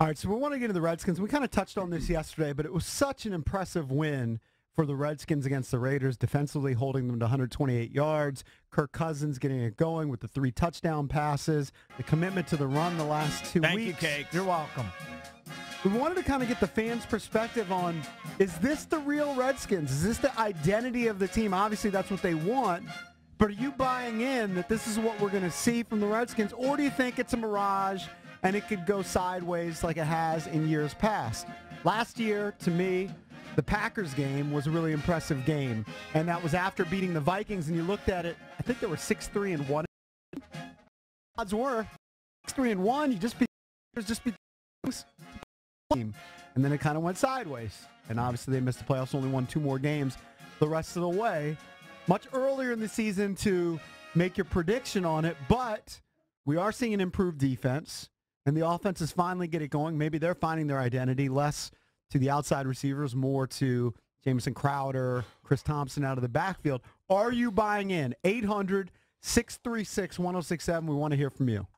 All right, so we want to get into the Redskins. We kind of touched on this yesterday, but it was such an impressive win for the Redskins against the Raiders, defensively holding them to 128 yards. Kirk Cousins getting it going with the 3 touchdown passes, the commitment to the run the last 2 weeks. Thank you, Cake. You're welcome. We wanted to kind of get the fans' perspective on, is this the real Redskins? Is this the identity of the team? Obviously, that's what they want. But are you buying in that this is what we're going to see from the Redskins? Or do you think it's a mirage and it could go sideways like it has in years past? Last year, to me, the Packers game was a really impressive game. And that was after beating the Vikings. And you looked at it, I think they were 6-3-1. Odds were 6-3-1. You just beat team. And then it kind of went sideways. And obviously they missed the playoffs, only won 2 more games the rest of the way. Much earlier in the season to make your prediction on it, but we are seeing an improved defense, and the offense is finally getting going. Maybe they're finding their identity, less to the outside receivers, more to Jamison Crowder, Chris Thompson out of the backfield. Are you buying in? 800-636-1067. We want to hear from you.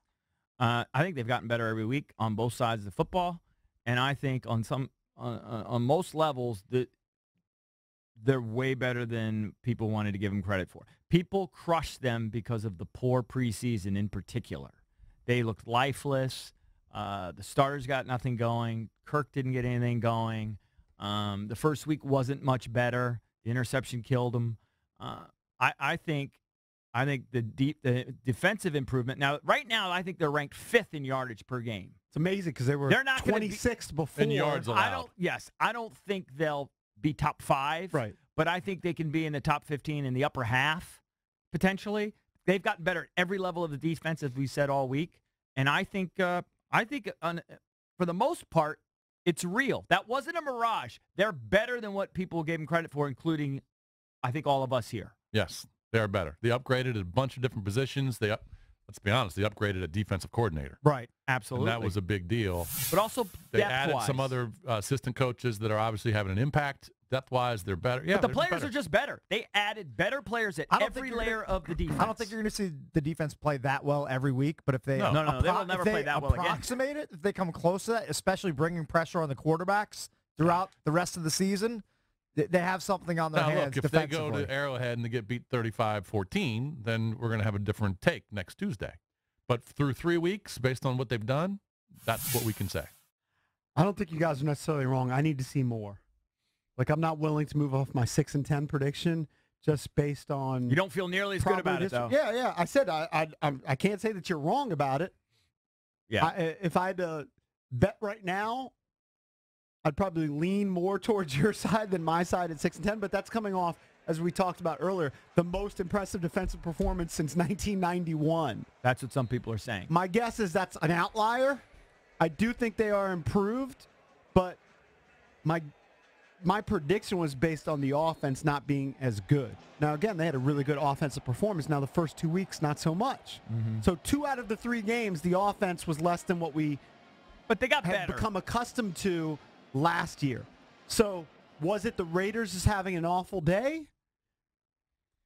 I think they've gotten better every week on both sides of the football, and I think on most levels that they're way better than people wanted to give them credit for. People crushed them because of the poor preseason in particular. They looked lifeless. The starters got nothing going. Kirk didn't get anything going. The first week wasn't much better. The interception killed them. I think the defensive improvement. Now, right now, I think they're ranked 5th in yardage per game. It's amazing because they were 26th before. In yards allowed. I don't think they'll be top 5, right? But I think they can be in the top 15 in the upper half, potentially. They've gotten better at every level of the defense, as we said all week. And I think for the most part, it's real. That wasn't a mirage. They're better than what people gave them credit for, including, I think, all of us here. Yes, they are better. They upgraded a bunch of different positions. Let's be honest, they upgraded a defensive coordinator. Right, absolutely. And that was a big deal. But also they added some other assistant coaches that are obviously having an impact. Depth-wise, they're better. Yeah, but the players are just better. They added better players at every layer of the defense. I don't think you're going to see the defense play that well every week, but if they they will never play that well again. Approximate it, if they come close to that, especially bringing pressure on the quarterbacks throughout the rest of the season, they have something on their hands. Look, if they go to Arrowhead and they get beat 35-14, then we're going to have a different take next Tuesday. But through 3 weeks, based on what they've done, that's what we can say. I don't think you guys are necessarily wrong. I need to see more. Like, I'm not willing to move off my 6-10 prediction just based on. You don't feel nearly as good about it, though. Yeah. I said I can't say that you're wrong about it. Yeah. If I had to bet right now, I'd probably lean more towards your side than my side at 6-10. But that's coming off, as we talked about earlier, the most impressive defensive performance since 1991. That's what some people are saying. My guess is that's an outlier. I do think they are improved, but my prediction was based on the offense not being as good. Now, again, they had a really good offensive performance. Now, the first 2 weeks, not so much. Mm-hmm. So 2 out of the 3 games, the offense was less than what we but they got had become accustomed to last year. So was it the Raiders just having an awful day?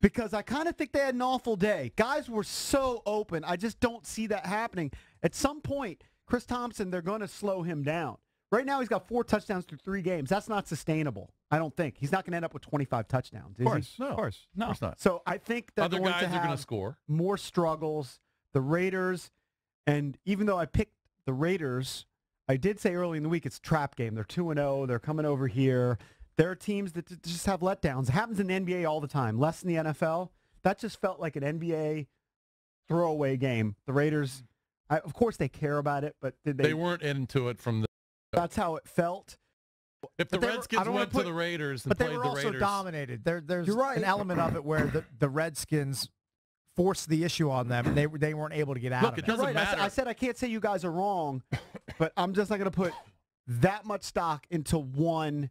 Because I kind of think they had an awful day. Guys were so open. I just don't see that happening. At some point, Chris Thompson, they're going to slow him down. Right now, he's got 4 touchdowns through 3 games. That's not sustainable, I don't think. He's not going to end up with 25 touchdowns, is of course, he? No. Of course. No. Of course not. So I think that other guys are going to score. More struggles. The Raiders, and even though I picked the Raiders, I did say early in the week it's a trap game. They're 2-0. They're coming over here. There are teams that just have letdowns. It happens in the NBA all the time, less in the NFL. That just felt like an NBA throwaway game. The Raiders, of course they care about it, but they weren't into it from the. That's how it felt. If the Redskins went to the Raiders and played the Raiders. But they were also dominated. There's You're right. an element of it where the Redskins forced the issue on them, and they weren't able to get out of it. It doesn't matter. I said I can't say you guys are wrong, but I'm just not going to put that much stock into 1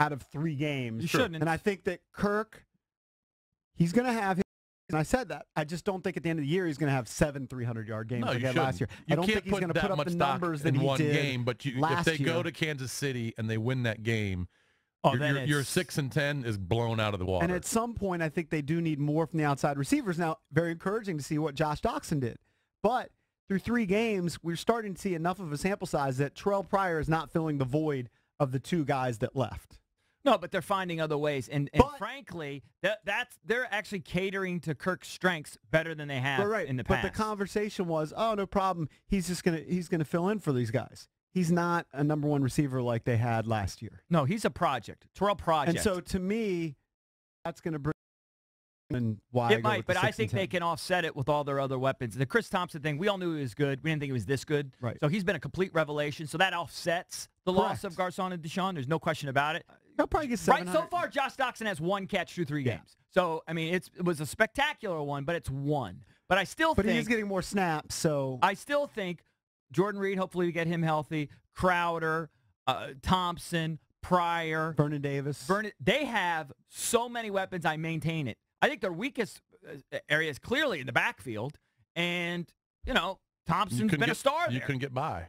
out of 3 games. You shouldn't. And I think that Kirk, he's going to have his. And I said that. I just don't think at the end of the year he's going to have 7 300-yard games like he had last year. I don't think he's going to put up the numbers that he one did game. But if they go to Kansas City and they win that game, your 6-10 is blown out of the water. And at some point, I think they do need more from the outside receivers. Now, very encouraging to see what Josh Doxson did. But through 3 games, we're starting to see enough of a sample size that Terrell Pryor is not filling the void of the 2 guys that left. No, but they're finding other ways, and frankly, they're actually catering to Kirk's strengths better than they have in the past. But the conversation was, oh, no problem. He's gonna fill in for these guys. He's not a number 1 receiver like they had last year. No, he's a project, Terrell project. And so to me, that's going to bring. And why it might, but I think they can offset it with all their other weapons. The Chris Thompson thing, we all knew he was good. We didn't think he was this good. Right. So he's been a complete revelation. So that offsets the loss of Garcon and Deshaun. There's no question about it. He'll probably get 700. Right. So far, Josh Doxson has 1 catch through 3 games. So I mean, it was a spectacular one, but it's 1. But I still think he's getting more snaps. So I still think Jordan Reed. Hopefully, we get him healthy. Crowder, Thompson, Pryor, Vernon Davis. They have so many weapons. I maintain it. I think their weakest area is clearly in the backfield, and Thompson's been a star there. You can get by.